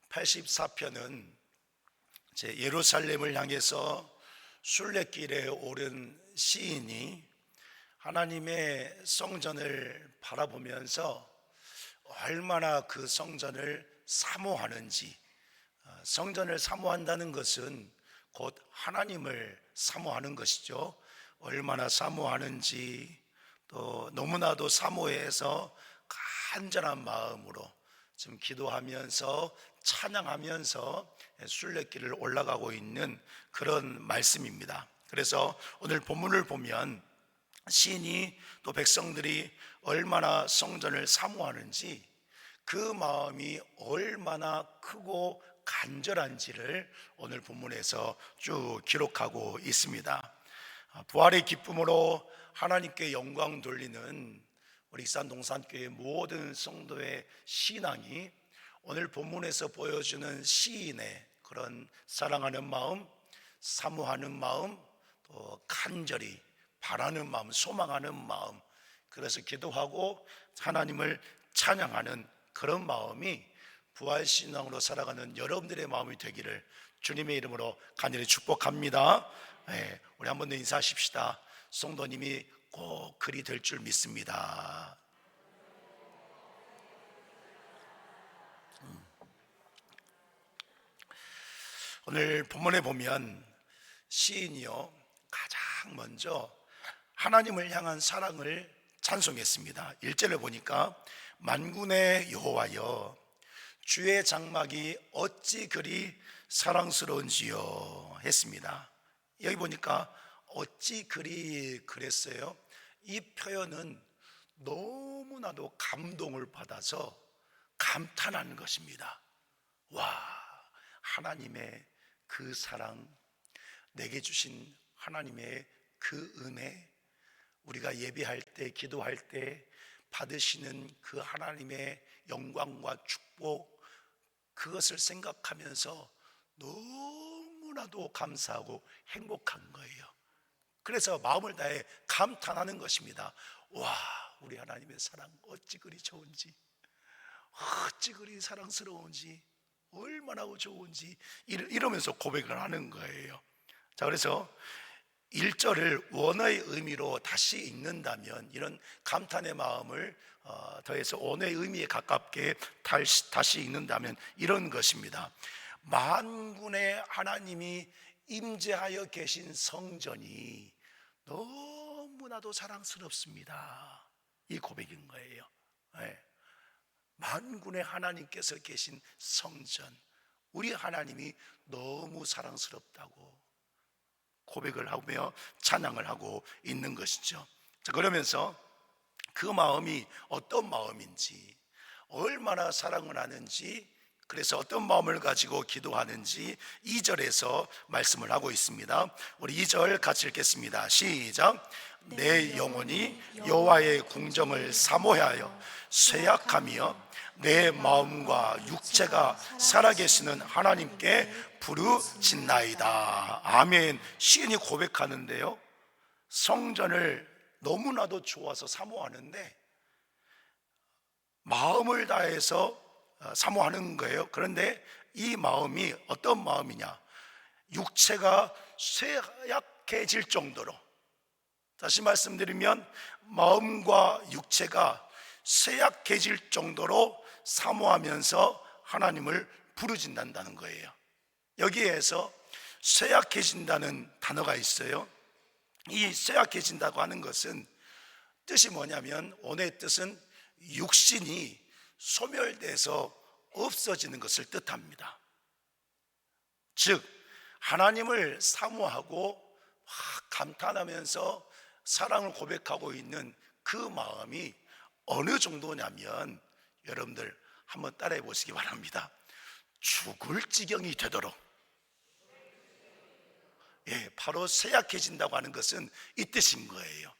84편은 예루살렘을 향해서 순례길에 오른 시인이 하나님의 성전을 바라보면서 얼마나 그 성전을 사모하는지, 성전을 사모한다는 것은 곧 하나님을 사모하는 것이죠. 얼마나 사모하는지, 또 너무나도 사모해서 간절한 마음으로 지금 기도하면서 찬양하면서 순례길을 올라가고 있는 그런 말씀입니다. 그래서 오늘 본문을 보면 시인이 또 백성들이 얼마나 성전을 사모하는지, 그 마음이 얼마나 크고 간절한지를 오늘 본문에서 쭉 기록하고 있습니다. 부활의 기쁨으로 하나님께 영광 돌리는 우리 익산동산교회 모든 성도의 신앙이 오늘 본문에서 보여주는 시인의 그런 사랑하는 마음, 사모하는 마음, 또 간절히 바라는 마음, 소망하는 마음, 그래서 기도하고 하나님을 찬양하는 그런 마음이 부활신앙으로 살아가는 여러분들의 마음이 되기를 주님의 이름으로 간절히 축복합니다. 우리 한번 더 인사하십시다. 성도님이 꼭 그리 될 줄 믿습니다. 오늘 본문에 보면 시인이요, 가장 먼저 하나님을 향한 사랑을 찬송했습니다. 1절을 보니까 만군의 여호와여, 주의 장막이 어찌 그리 사랑스러운지요 했습니다. 여기 보니까 어찌 그리 그랬어요. 이 표현은 너무나도 감동을 받아서 감탄하는 것입니다. 와, 하나님의 그 사랑, 내게 주신 하나님의 그 은혜, 우리가 예배할 때, 기도할 때 받으시는 그 하나님의 영광과 축복, 그것을 생각하면서 너무나도 감사하고 행복한 거예요. 그래서 마음을 다해 감탄하는 것입니다. 와, 우리 하나님의 사랑 어찌 그리 좋은지, 어찌 그리 사랑스러운지, 얼마나 좋은지, 이러면서 고백을 하는 거예요. 자, 그래서 1절을 원어의 의미로 다시 읽는다면, 이런 감탄의 마음을 더해서 원어의 의미에 가깝게 다시 읽는다면 이런 것입니다. 만군의 하나님이 임재하여 계신 성전이 너무나도 사랑스럽습니다. 이 고백인 거예요. 만군의 하나님께서 계신 성전, 우리 하나님이 너무 사랑스럽다고 고백을 하며 찬양을 하고 있는 것이죠. 자, 그러면서 그 마음이 어떤 마음인지, 얼마나 사랑을 하는지, 그래서 어떤 마음을 가지고 기도하는지 2절에서 말씀을 하고 있습니다. 우리 2절 같이 읽겠습니다. 시작. 내 영혼이 여호와의 궁정을 사모하여 쇠약하며 내 마음과 육체가 살아계시는 하나님께 부르짖나이다. 아멘. 시인이 고백하는데요, 성전을 너무나도 좋아서 사모하는데 마음을 다해서 사모하는 거예요. 그런데 이 마음이 어떤 마음이냐, 육체가 쇠약해질 정도로, 다시 말씀드리면 마음과 육체가 쇠약해질 정도로 사모하면서 하나님을 부르짖는다는 거예요. 여기에서 쇠약해진다는 단어가 있어요. 이 쇠약해진다고 하는 것은 뜻이 뭐냐면, 원어의 뜻은 육신이 소멸돼서 없어지는 것을 뜻합니다. 즉 하나님을 사모하고 감탄하면서 사랑을 고백하고 있는 그 마음이 어느 정도냐면, 여러분들 한번 따라해 보시기 바랍니다. 죽을 지경이 되도록, 바로 쇠약해진다고 하는 것은 이 뜻인 거예요.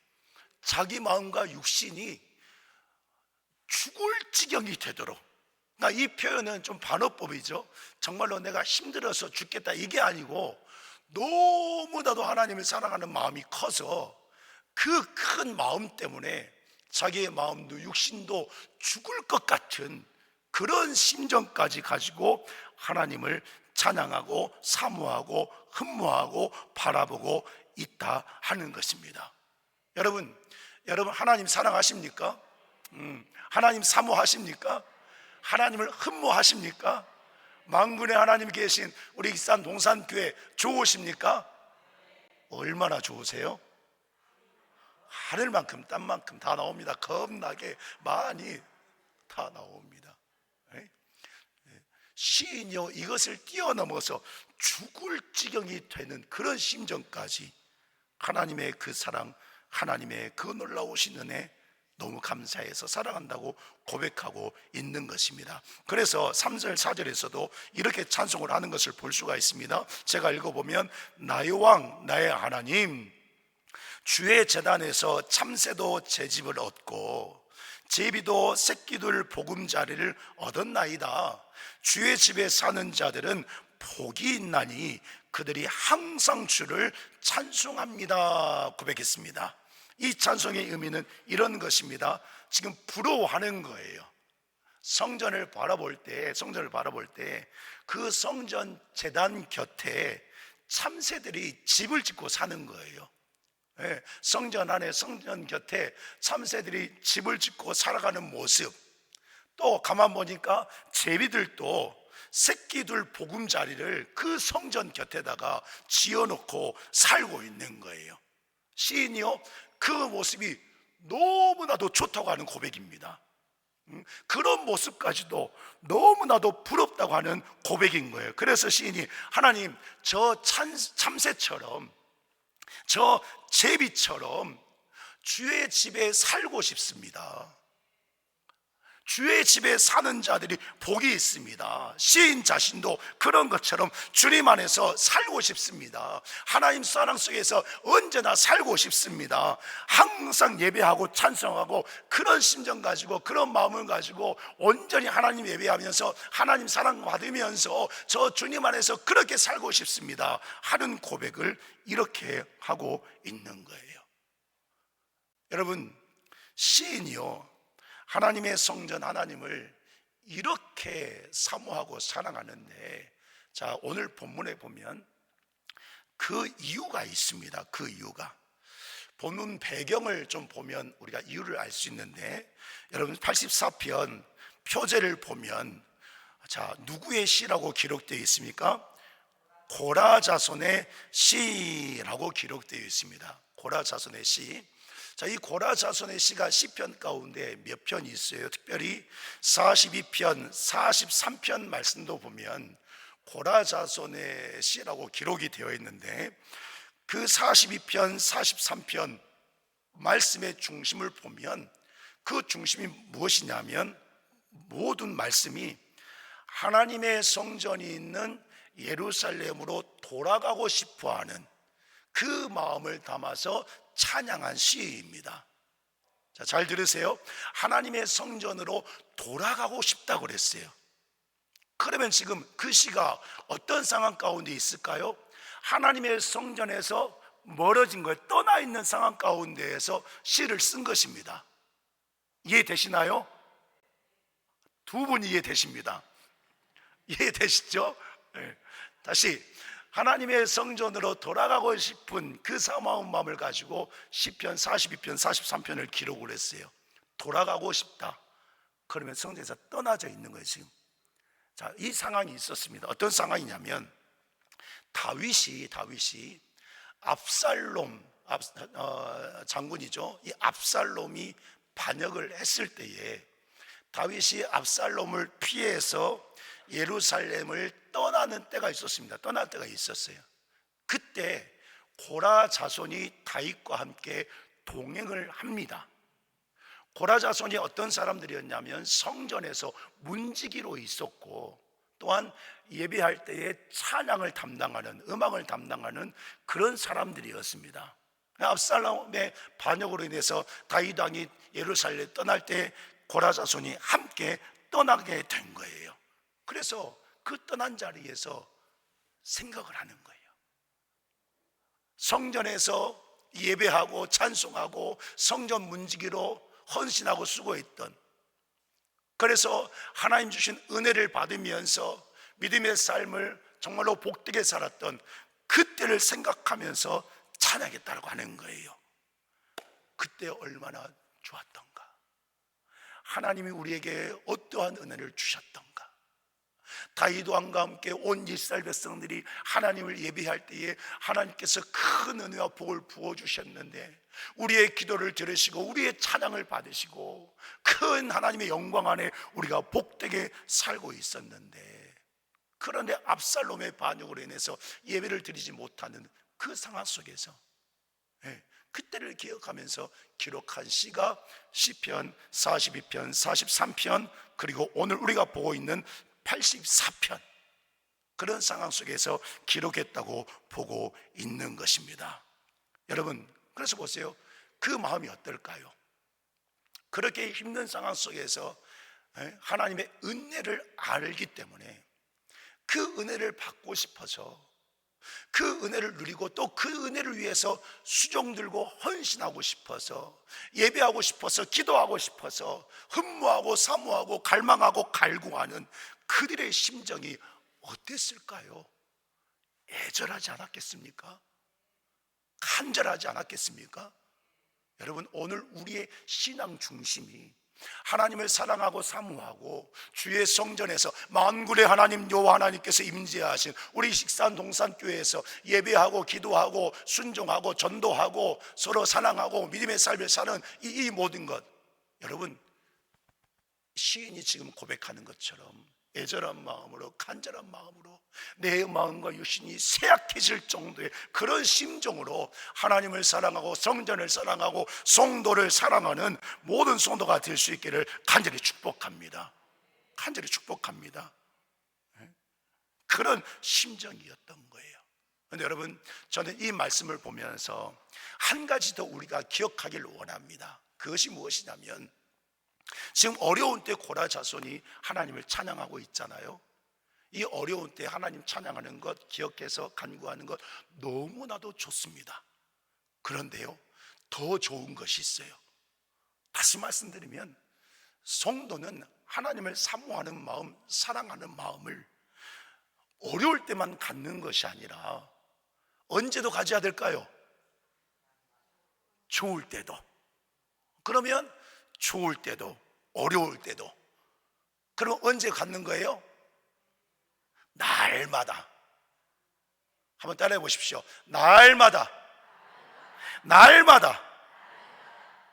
자기 마음과 육신이 죽을 지경이 되도록. 이 표현은 좀 반어법이죠. 정말로 내가 힘들어서 죽겠다 이게 아니고, 너무나도 하나님을 사랑하는 마음이 커서 그 큰 마음 때문에 자기의 마음도 육신도 죽을 것 같은 그런 심정까지 가지고 하나님을 찬양하고 사모하고 흠모하고 바라보고 있다 하는 것입니다. 여러분 하나님 사랑하십니까? 하나님 사모하십니까? 하나님을 흠모하십니까? 만군의 하나님 계신 우리 익산 동산교회 좋으십니까? 얼마나 좋으세요? 하늘만큼 땅만큼 다 나옵니다. 겁나게 많이 다 나옵니다. 시인이요 이것을 뛰어넘어서 죽을 지경이 되는 그런 심정까지 하나님의 그 사랑, 하나님의 그 놀라우신 은혜 너무 감사해서 사랑한다고 고백하고 있는 것입니다. 그래서 3절 4절에서도 이렇게 찬송을 하는 것을 볼 수가 있습니다. 제가 읽어보면 나의 왕 나의 하나님 주의 제단에서 참새도 제 집을 얻고 제비도 새끼들 보금자리를 얻었나이다. 주의 집에 사는 자들은 복이 있나니 그들이 항상 주를 찬송합니다 고백했습니다. 이 찬송의 의미는 이런 것입니다. 지금 부러워하는 거예요. 성전을 바라볼 때 그 성전 제단 곁에 참새들이 집을 짓고 사는 거예요. 성전 안에 성전 곁에 참새들이 집을 짓고 살아가는 모습, 또 가만 보니까 제비들도 새끼들 보금자리를 그 성전 곁에다가 지어놓고 살고 있는 거예요. 시인이요 그 모습이 너무나도 좋다고 하는 고백입니다. 그런 모습까지도 너무나도 부럽다고 하는 고백인 거예요. 그래서 시인이 하나님 저 참새처럼 저 제비처럼 주의 집에 살고 싶습니다. 주의 집에 사는 자들이 복이 있습니다. 시인 자신도 그런 것처럼 주님 안에서 살고 싶습니다. 하나님 사랑 속에서 언제나 살고 싶습니다. 항상 예배하고 찬송하고 그런 심정 가지고 그런 마음을 가지고 온전히 하나님 예배하면서 하나님 사랑 받으면서 저 주님 안에서 그렇게 살고 싶습니다 하는 고백을 이렇게 하고 있는 거예요. 여러분 시인이요 하나님의 성전 하나님을 이렇게 사모하고 사랑하는데, 자 오늘 본문에 보면 그 이유가 있습니다. 그 이유가 본문 배경을 좀 보면 우리가 이유를 알 수 있는데, 여러분 84편 표제를 보면 자 누구의 시라고 기록되어 있습니까? 고라 자손의 시라고 기록되어 있습니다. 고라 자손의 시. 자, 이 고라 자손의 시가 시편 가운데 몇 편이 있어요. 특별히 42편, 43편 말씀도 보면 고라 자손의 시라고 기록이 되어 있는데, 그 42편, 43편 말씀의 중심을 보면 그 중심이 무엇이냐면 모든 말씀이 하나님의 성전이 있는 예루살렘으로 돌아가고 싶어하는 그 마음을 담아서 찬양한 시입니다. 자, 잘 들으세요. 하나님의 성전으로 돌아가고 싶다고 그랬어요. 그러면 지금 그 시가 어떤 상황 가운데 있을까요? 하나님의 성전에서 멀어진 거예요. 떠나 있는 상황 가운데에서 시를 쓴 것입니다. 이해되시나요? 두 분이 이해되십니다. 이해되시죠? 네. 다시 하나님의 성전으로 돌아가고 싶은 그 사모한 마음을 가지고 시편 42편 43편을 기록을 했어요. 돌아가고 싶다. 그러면 성전에서 떠나져 있는 거예요 지금. 자, 이 상황이 있었습니다. 어떤 상황이냐면 다윗이 압살롬 장군이죠. 이 압살롬이 반역을 했을 때에 다윗이 압살롬을 피해서 예루살렘을 떠나는 때가 있었습니다. 떠날 때가 있었어요. 그때 고라 자손이 다윗과 함께 동행을 합니다. 고라 자손이 어떤 사람들이었냐면 성전에서 문지기로 있었고, 또한 예배할 때에 찬양을 담당하는, 음악을 담당하는 그런 사람들이었습니다. 압살롬의 반역으로 인해서 다윗 왕이 예루살렘 떠날 때 고라 자손이 함께 떠나게 된 거예요. 그래서 그 떠난 자리에서 생각을 하는 거예요. 성전에서 예배하고 찬송하고 성전 문지기로 헌신하고 수고했던, 그래서 하나님 주신 은혜를 받으면서 믿음의 삶을 정말로 복되게 살았던 그때를 생각하면서 찬양했다고 하는 거예요. 그때 얼마나 좋았던가, 하나님이 우리에게 어떠한 은혜를 주셨던가. 다윗 왕과 함께 온 이스라엘 백성들이 하나님을 예배할 때에 하나님께서 큰 은혜와 복을 부어주셨는데, 우리의 기도를 들으시고 우리의 찬양을 받으시고 큰 하나님의 영광 안에 우리가 복되게 살고 있었는데, 그런데 압살롬의 반역으로 인해서 예배를 드리지 못하는 그 상황 속에서 그때를 기억하면서 기록한 시가 시편 42편, 43편, 그리고 오늘 우리가 보고 있는 84편, 그런 상황 속에서 기록했다고 보고 있는 것입니다. 여러분, 그래서 보세요. 그 마음이 어떨까요? 그렇게 힘든 상황 속에서 하나님의 은혜를 알기 때문에 그 은혜를 받고 싶어서, 그 은혜를 누리고 또 그 은혜를 위해서 수종 들고 헌신하고 싶어서, 예배하고 싶어서, 기도하고 싶어서 흠모하고 사모하고 갈망하고 갈구하는 그들의 심정이 어땠을까요? 애절하지 않았겠습니까? 간절하지 않았겠습니까? 여러분, 오늘 우리의 신앙 중심이 하나님을 사랑하고 사모하고 주의 성전에서 만군의 하나님 여호와 하나님께서 임재하신 우리 식산 동산교회에서 예배하고 기도하고 순종하고 전도하고 서로 사랑하고 믿음의 삶을 사는 이 모든 것, 여러분, 시인이 지금 고백하는 것처럼 애절한 마음으로, 간절한 마음으로, 내 마음과 육신이 쇠약해질 정도의 그런 심정으로 하나님을 사랑하고 성전을 사랑하고 성도를 사랑하는 모든 성도가 될 수 있기를 간절히 축복합니다. 간절히 축복합니다. 그런 심정이었던 거예요. 그런데 여러분, 저는 이 말씀을 보면서 한 가지 더 우리가 기억하기를 원합니다. 그것이 무엇이냐면, 지금 어려운 때 고라 자손이 하나님을 찬양하고 있잖아요. 이 어려운 때 하나님 찬양하는 것, 기억해서 간구하는 것 너무나도 좋습니다. 그런데요, 더 좋은 것이 있어요. 다시 말씀드리면, 성도는 하나님을 사모하는 마음, 사랑하는 마음을 어려울 때만 갖는 것이 아니라 언제도 가져야 될까요? 좋을 때도. 그러면 좋을 때도 어려울 때도. 그럼 언제 갖는 거예요? 날마다. 한번 따라해 보십시오. 날마다. 날마다.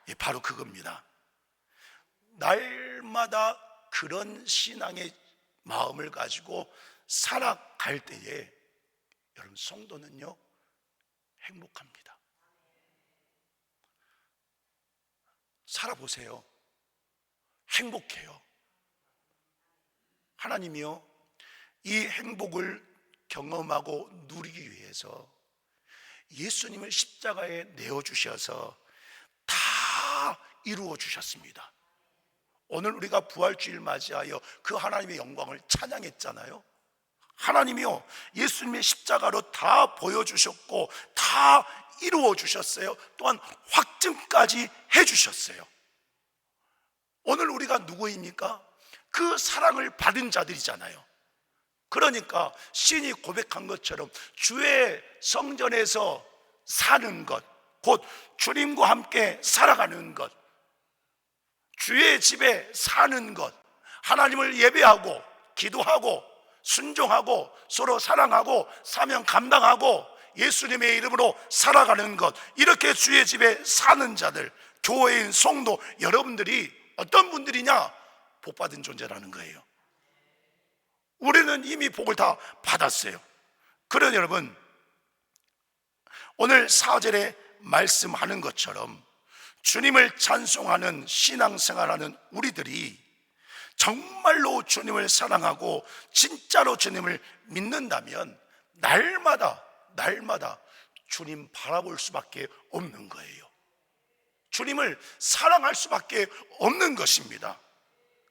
예, 바로 그겁니다. 날마다 그런 신앙의 마음을 가지고 살아갈 때에 여러분, 성도는요 행복합니다. 살아보세요. 행복해요. 하나님이요, 이 행복을 경험하고 누리기 위해서 예수님을 십자가에 내어주셔서 다 이루어 주셨습니다. 오늘 우리가 부활주일 맞이하여 그 하나님의 영광을 찬양했잖아요. 하나님이요, 예수님의 십자가로 다 보여주셨고 다 이루어 주셨어요. 또한 확증까지 해주셨어요. 오늘 우리가 누구입니까? 그 사랑을 받은 자들이잖아요. 그러니까 신이 고백한 것처럼 주의 성전에서 사는 것, 곧 주님과 함께 살아가는 것, 주의 집에 사는 것, 하나님을 예배하고 기도하고 순종하고 서로 사랑하고 사명 감당하고 예수님의 이름으로 살아가는 것, 이렇게 주의 집에 사는 자들, 교회인 성도 여러분들이 어떤 분들이냐? 복받은 존재라는 거예요. 우리는 이미 복을 다 받았어요. 그러니 여러분, 오늘 4절에 말씀하는 것처럼 주님을 찬송하는 신앙생활하는 우리들이 정말로 주님을 사랑하고 진짜로 주님을 믿는다면 날마다 주님 바라볼 수밖에 없는 거예요. 주님을 사랑할 수밖에 없는 것입니다.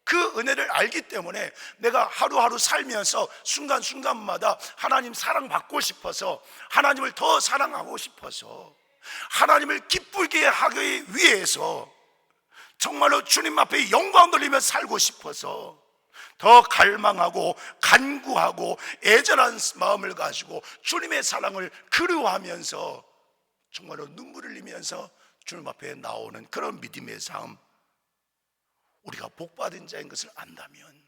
그 은혜를 알기 때문에 내가 하루하루 살면서 순간순간마다 하나님 사랑받고 싶어서, 하나님을 더 사랑하고 싶어서, 하나님을 기쁘게 하기 위해서 정말로 주님 앞에 영광 돌리며 살고 싶어서 더 갈망하고 간구하고 애절한 마음을 가지고 주님의 사랑을 그리워하면서 정말로 눈물을 흘리면서 주님 앞에 나오는 그런 믿음의 삶, 우리가 복받은 자인 것을 안다면,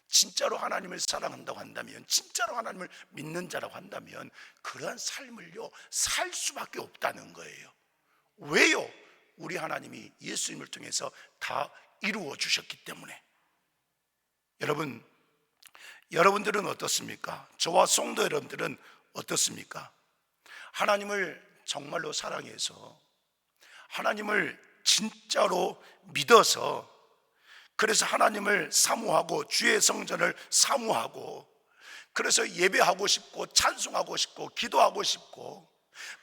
진짜로 하나님을 사랑한다고 한다면, 진짜로 하나님을 믿는 자라고 한다면 그러한 삶을요 살 수밖에 없다는 거예요. 왜요? 우리 하나님이 예수님을 통해서 다 이루어 주셨기 때문에. 여러분들은 어떻습니까? 저와 성도 여러분들은 어떻습니까? 하나님을 정말로 사랑해서, 하나님을 진짜로 믿어서, 그래서 하나님을 사모하고 주의 성전을 사모하고, 그래서 예배하고 싶고 찬송하고 싶고 기도하고 싶고,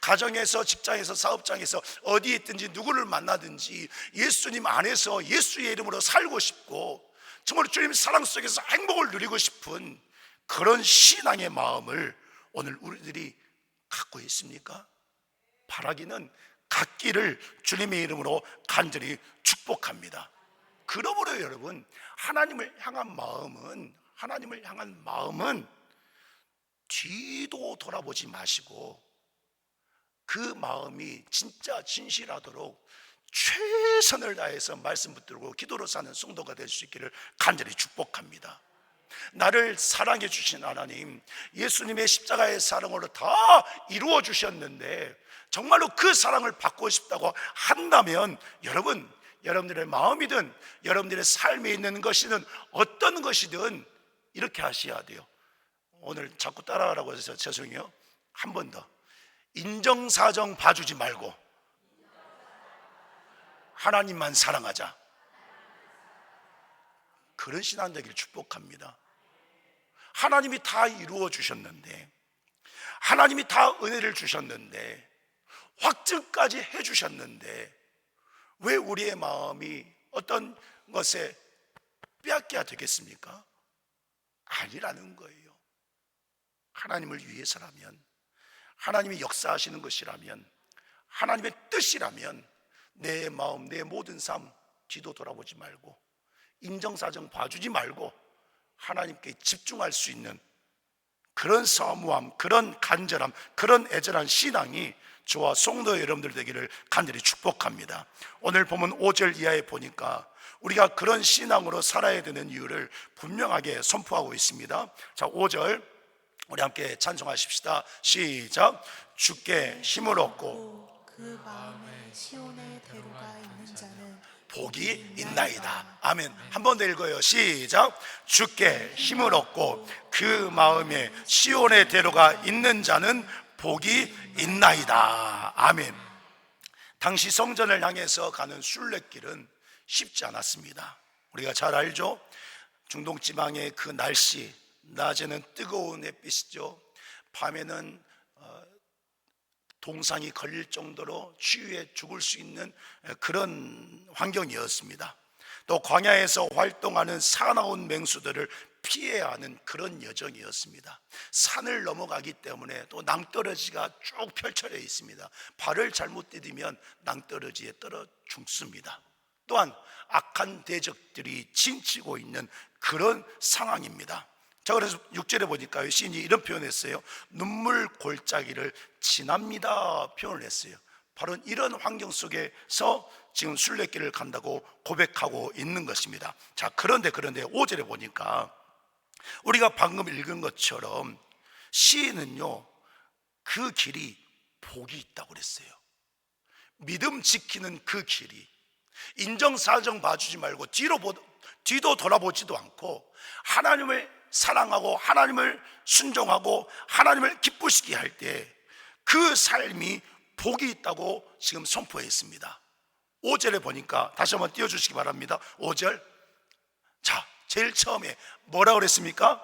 가정에서 직장에서 사업장에서 어디에 있든지 누구를 만나든지 예수님 안에서 예수의 이름으로 살고 싶고, 정말 주님 사랑 속에서 행복을 누리고 싶은 그런 신앙의 마음을 오늘 우리들이 갖고 있습니까? 바라기는 갖기를 주님의 이름으로 간절히 축복합니다. 그러므로 여러분, 하나님을 향한 마음은 뒤도 돌아보지 마시고 그 마음이 진짜 진실하도록 최선을 다해서 말씀 붙들고 기도로 사는 성도가 될 수 있기를 간절히 축복합니다. 나를 사랑해 주신 하나님, 예수님의 십자가의 사랑으로 다 이루어 주셨는데 정말로 그 사랑을 받고 싶다고 한다면 여러분들의 마음이든 여러분들의 삶에 있는 것이든 어떤 것이든 이렇게 하셔야 돼요. 오늘 자꾸 따라하라고 해서 죄송해요. 한 번 더. 인정사정 봐주지 말고 하나님만 사랑하자. 그런 신앙 되기를 축복합니다. 하나님이 다 이루어 주셨는데, 하나님이 다 은혜를 주셨는데, 확증까지 해 주셨는데 왜 우리의 마음이 어떤 것에 빼앗겨야 되겠습니까? 아니라는 거예요. 하나님을 위해서라면, 하나님이 역사하시는 것이라면, 하나님의 뜻이라면 내 마음, 내 모든 삶 뒤도 돌아보지 말고 인정사정 봐주지 말고 하나님께 집중할 수 있는 그런 사모함, 그런 간절함, 그런 애절한 신앙이 저와 성도 여러분들 되기를 간절히 축복합니다. 오늘 보면 5절 이하에 보니까 우리가 그런 신앙으로 살아야 되는 이유를 분명하게 선포하고 있습니다. 자, 5절 우리 함께 찬송하십시다. 시작. 주께 힘을 얻고 그 마음에 시온의 대로가 있는 자는 복이 있나이다. 아멘. 한 번 더 읽어요. 시작. 주께 힘을 얻고 그 마음에 시온의 대로가 있는 자는 복이 있나이다. 아멘. 당시 성전을 향해서 가는 순례길은 쉽지 않았습니다. 우리가 잘 알죠? 중동 지방의 그 날씨, 낮에는 뜨거운 햇빛이죠. 밤에는 동상이 걸릴 정도로 추위에 죽을 수 있는 그런 환경이었습니다. 또 광야에서 활동하는 사나운 맹수들을 피해야 하는 그런 여정이었습니다. 산을 넘어가기 때문에 또 낭떠러지가 쭉 펼쳐져 있습니다. 발을 잘못 디디면 낭떠러지에 떨어 죽습니다. 또한 악한 대적들이 진치고 있는 그런 상황입니다. 자, 그래서 6절에 보니까 시인이 이런 표현을 했어요. 눈물 골짜기를 지납니다 표현을 했어요. 바로 이런 환경 속에서 지금 순례길을 간다고 고백하고 있는 것입니다. 자, 그런데 5절에 보니까 우리가 방금 읽은 것처럼 시인은요 그 길이 복이 있다고 그랬어요. 믿음 지키는 그 길이, 인정사정 봐주지 말고 뒤도 돌아보지도 않고 하나님을 사랑하고 하나님을 순종하고 하나님을 기쁘시게 할 때 그 삶이 복이 있다고 지금 선포했습니다. 5절에 보니까 다시 한번 띄워주시기 바랍니다. 5절. 자, 제일 처음에 뭐라고 그랬습니까?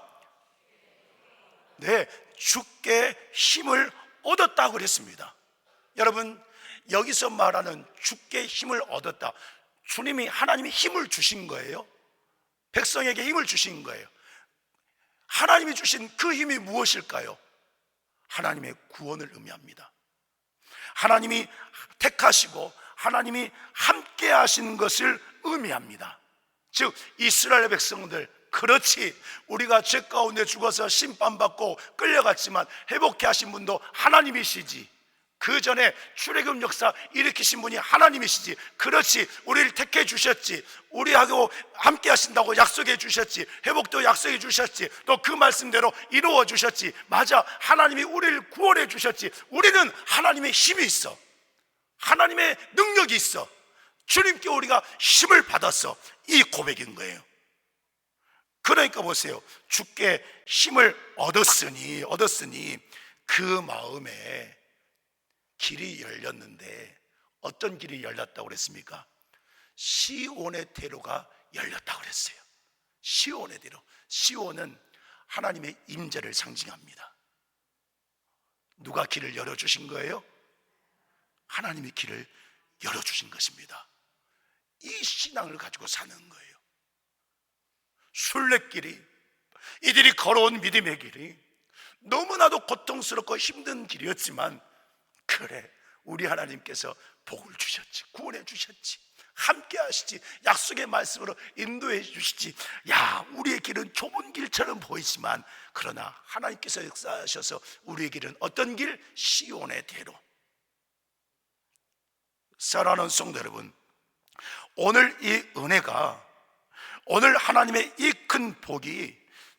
네, 주께 힘을 얻었다고 그랬습니다. 여러분, 여기서 말하는 주께 힘을 얻었다, 주님이 하나님이 힘을 주신 거예요. 백성에게 힘을 주신 거예요. 하나님이 주신 그 힘이 무엇일까요? 하나님의 구원을 의미합니다. 하나님이 택하시고 하나님이 함께 하시는 것을 의미합니다. 즉 이스라엘 백성들, 그렇지, 우리가 죄 가운데 죽어서 심판받고 끌려갔지만 회복케 하신 분도 하나님이시지. 그 전에 출애굽 역사 일으키신 분이 하나님이시지. 그렇지, 우리를 택해 주셨지. 우리하고 함께 하신다고 약속해 주셨지. 회복도 약속해 주셨지. 또 그 말씀대로 이루어 주셨지. 맞아, 하나님이 우리를 구원해 주셨지. 우리는 하나님의 힘이 있어. 하나님의 능력이 있어. 주님께 우리가 힘을 받았어. 이 고백인 거예요. 그러니까 보세요, 주께 힘을 얻었으니 그 마음에 길이 열렸는데, 어떤 길이 열렸다고 그랬습니까? 시온의 대로가 열렸다고 그랬어요. 시온의 대로. 시온은 하나님의 임재를 상징합니다. 누가 길을 열어주신 거예요? 하나님이 길을 열어주신 것입니다. 이 신앙을 가지고 사는 거예요. 순례길이, 이들이 걸어온 믿음의 길이 너무나도 고통스럽고 힘든 길이었지만, 그래, 우리 하나님께서 복을 주셨지, 구원해 주셨지, 함께 하시지, 약속의 말씀으로 인도해 주시지. 야, 우리의 길은 좁은 길처럼 보이지만, 그러나 하나님께서 역사하셔서 우리의 길은 어떤 길? 시온의 대로. 사랑하는 성도 여러분, 오늘 이 은혜가, 오늘 하나님의 이 큰 복이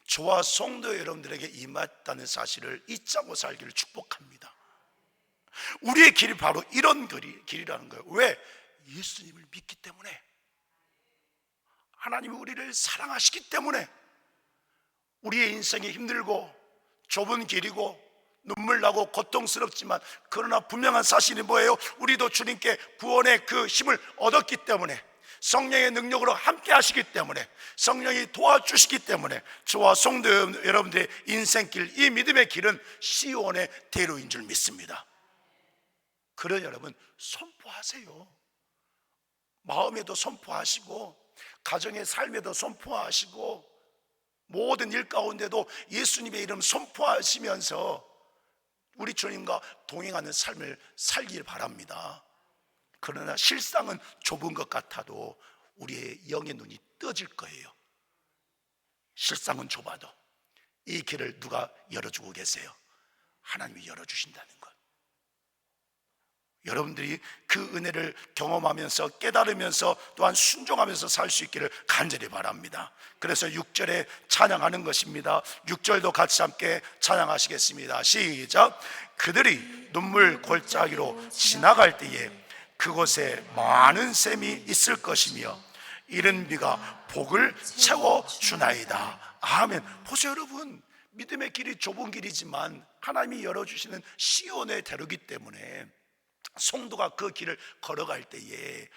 저와 성도 여러분들에게 임했다는 사실을 잊지 않고 살기를 축복합니다. 우리의 길이 바로 이런 길이라는 거예요. 왜? 예수님을 믿기 때문에, 하나님이 우리를 사랑하시기 때문에. 우리의 인생이 힘들고 좁은 길이고 눈물 나고 고통스럽지만, 그러나 분명한 사실이 뭐예요? 우리도 주님께 구원의 그 힘을 얻었기 때문에, 성령의 능력으로 함께 하시기 때문에, 성령이 도와주시기 때문에 저와 성도 여러분들의 인생길, 이 믿음의 길은 시온의 대로인 줄 믿습니다. 그러니 여러분, 선포하세요. 마음에도 선포하시고, 가정의 삶에도 선포하시고, 모든 일 가운데도 예수님의 이름 선포하시면서 우리 주님과 동행하는 삶을 살길 바랍니다. 그러나 실상은 좁은 것 같아도 우리의 영의 눈이 떠질 거예요. 실상은 좁아도 이 길을 누가 열어주고 계세요? 하나님이 열어주신다는 것. 여러분들이 그 은혜를 경험하면서, 깨달으면서, 또한 순종하면서 살 수 있기를 간절히 바랍니다. 그래서 6절에 찬양하는 것입니다. 6절도 같이 함께 찬양하시겠습니다. 시작. 그들이 눈물 골짜기로 지나갈 때에 그곳에 많은 샘이 있을 것이며 이른 비가 복을 채워주나이다. 아멘. 보세요 여러분, 믿음의 길이 좁은 길이지만 하나님이 열어주시는 시온의 대로이기 때문에 성도가 그 길을 걸어갈 때에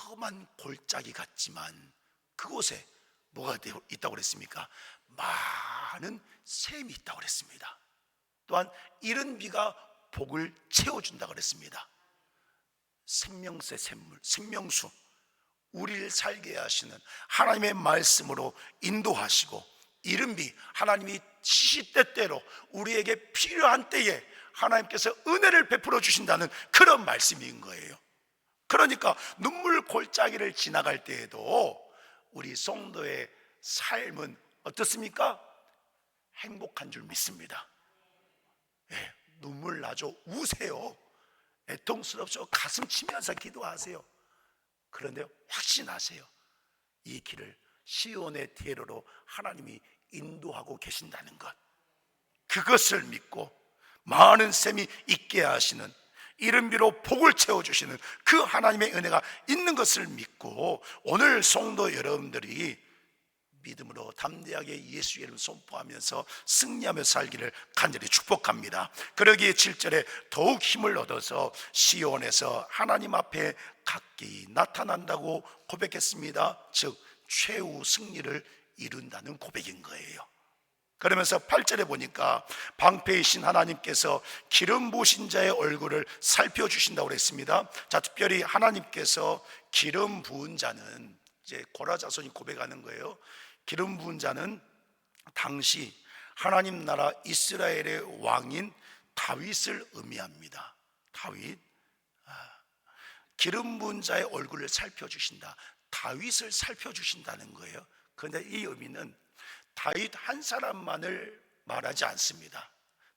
험한 골짜기 같지만 그곳에 뭐가 있다고 그랬습니까? 많은 샘이 있다고 그랬습니다. 또한 이른 비가 복을 채워준다고 그랬습니다. 생명새 샘물, 생명수, 우리를 살게 하시는 하나님의 말씀으로 인도하시고, 이른 비, 하나님이 시시때때로 우리에게 필요한 때에 하나님께서 은혜를 베풀어 주신다는 그런 말씀인 거예요. 그러니까 눈물 골짜기를 지나갈 때에도 우리 성도의 삶은 어떻습니까? 행복한 줄 믿습니다. 네, 눈물 나죠. 우세요. 애통스럽죠. 가슴 치면서 기도하세요. 그런데 확신하세요. 이 길을 시온의 대로로 하나님이 인도하고 계신다는 것, 그것을 믿고 많은 샘이 있게 하시는, 이른 비로 복을 채워주시는 그 하나님의 은혜가 있는 것을 믿고, 오늘 성도 여러분들이 믿음으로 담대하게 예수의 이름 선포하면서 승리하며 살기를 간절히 축복합니다. 그러기에 7절에 더욱 힘을 얻어서 시온에서 하나님 앞에 각기 나타난다고 고백했습니다. 즉 최후 승리를 이룬다는 고백인 거예요. 그러면서 8절에 보니까 방패이신 하나님께서 기름 부으신 자의 얼굴을 살펴주신다고 그랬습니다. 자, 특별히 하나님께서 기름 부은 자는, 이제 고라 자손이 고백하는 거예요. 기름 부은 자는 당시 하나님 나라 이스라엘의 왕인 다윗을 의미합니다. 다윗, 기름 부은 자의 얼굴을 살펴주신다, 다윗을 살펴주신다는 거예요. 그런데 이 의미는 다윗 한 사람만을 말하지 않습니다.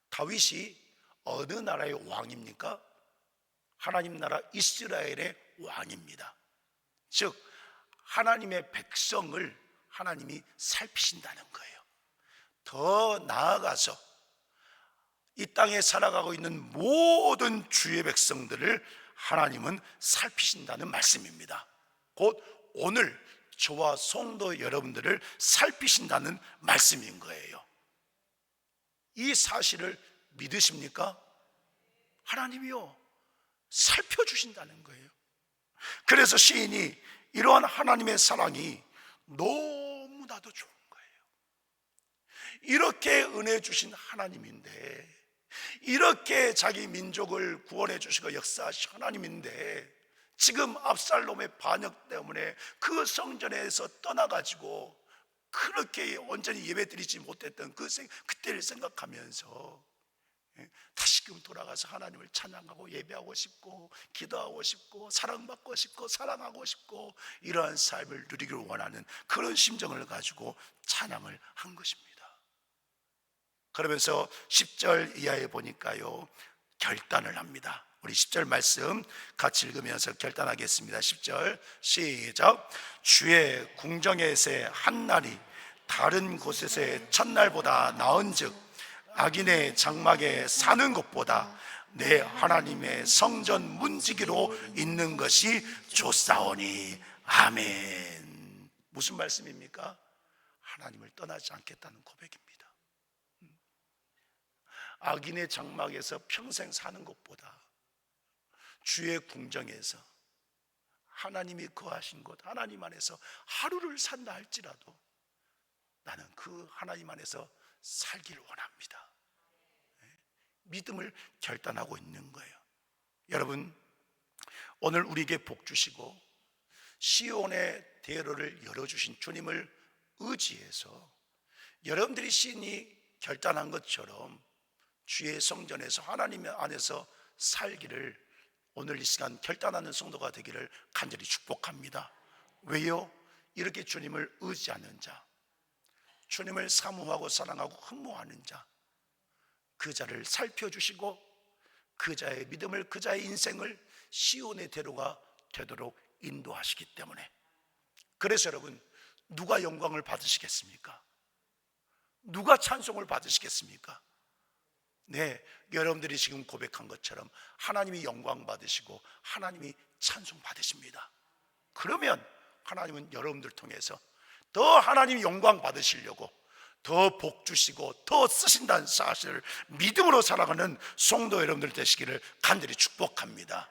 다윗이 어느 나라의 왕입니까? 하나님 나라 이스라엘의 왕입니다. 즉 하나님의 백성을 하나님이 살피신다는 거예요. 더 나아가서 이 땅에 살아가고 있는 모든 주의 백성들을 하나님은 살피신다는 말씀입니다. 곧 오늘 저와 성도 여러분들을 살피신다는 말씀인 거예요. 이 사실을 믿으십니까? 하나님이요, 살펴주신다는 거예요. 그래서 시인이 이러한 하나님의 사랑이 너무나도 좋은 거예요. 이렇게 은혜 주신 하나님인데, 이렇게 자기 민족을 구원해 주시고 역사하신 하나님인데, 지금 압살롬의 반역 때문에 그 성전에서 떠나가지고 그렇게 온전히 예배드리지 못했던 그때를 생각하면서 다시금 돌아가서 하나님을 찬양하고 예배하고 싶고 기도하고 싶고 사랑받고 싶고 사랑하고 싶고 이러한 삶을 누리기를 원하는 그런 심정을 가지고 찬양을 한 것입니다. 그러면서 10절 이하에 보니까요, 결단을 합니다. 우리 10절 말씀 같이 읽으면서 결단하겠습니다. 10절 시작. 주의 궁정에서의 한 날이 다른 곳에서의 첫날보다 나은즉 악인의 장막에 사는 것보다 내 하나님의 성전 문지기로 있는 것이 좋사오니 아멘. 무슨 말씀입니까? 하나님을 떠나지 않겠다는 고백입니다. 악인의 장막에서 평생 사는 것보다 주의 궁정에서 하나님이 거하신 곳 하나님 안에서 하루를 산다 할지라도 나는 그 하나님 안에서 살기를 원합니다. 믿음을 결단하고 있는 거예요. 여러분, 오늘 우리에게 복 주시고 시온의 대로를 열어주신 주님을 의지해서 여러분들이 신이 결단한 것처럼 주의 성전에서 하나님 안에서 살기를 오늘 이 시간 결단하는 성도가 되기를 간절히 축복합니다. 왜요? 이렇게 주님을 의지하는 자, 주님을 사모하고 사랑하고 흠모하는 자, 그 자를 살펴주시고 그 자의 믿음을, 그 자의 인생을 시온의 대로가 되도록 인도하시기 때문에. 그래서 여러분, 누가 영광을 받으시겠습니까? 누가 찬송을 받으시겠습니까? 네, 여러분들이 지금 고백한 것처럼 하나님이 영광 받으시고 하나님이 찬송 받으십니다. 그러면 하나님은 여러분들 통해서 더 하나님 영광 받으시려고 더 복 주시고 더 쓰신다는 사실을 믿음으로 살아가는 성도 여러분들 되시기를 간절히 축복합니다.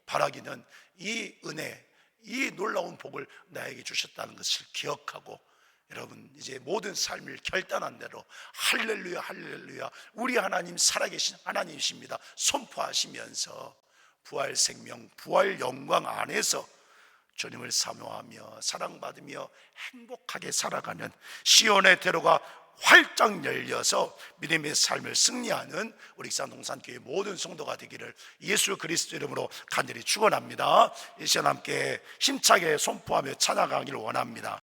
바라기는 이 은혜, 이 놀라운 복을 나에게 주셨다는 것을 기억하고 여러분 이제 모든 삶을 결단한 대로 할렐루야 할렐루야 우리 하나님 살아계신 하나님이십니다 선포하시면서 부활 생명, 부활 영광 안에서 주님을 사모하며 사랑받으며 행복하게 살아가는 시온의 대로가 활짝 열려서 믿음의 삶을 승리하는 우리 익산 동산교회 모든 성도가 되기를 예수 그리스도 이름으로 간절히 축원합니다. 이 시간 함께 힘차게 선포하며 찬양하기를 원합니다.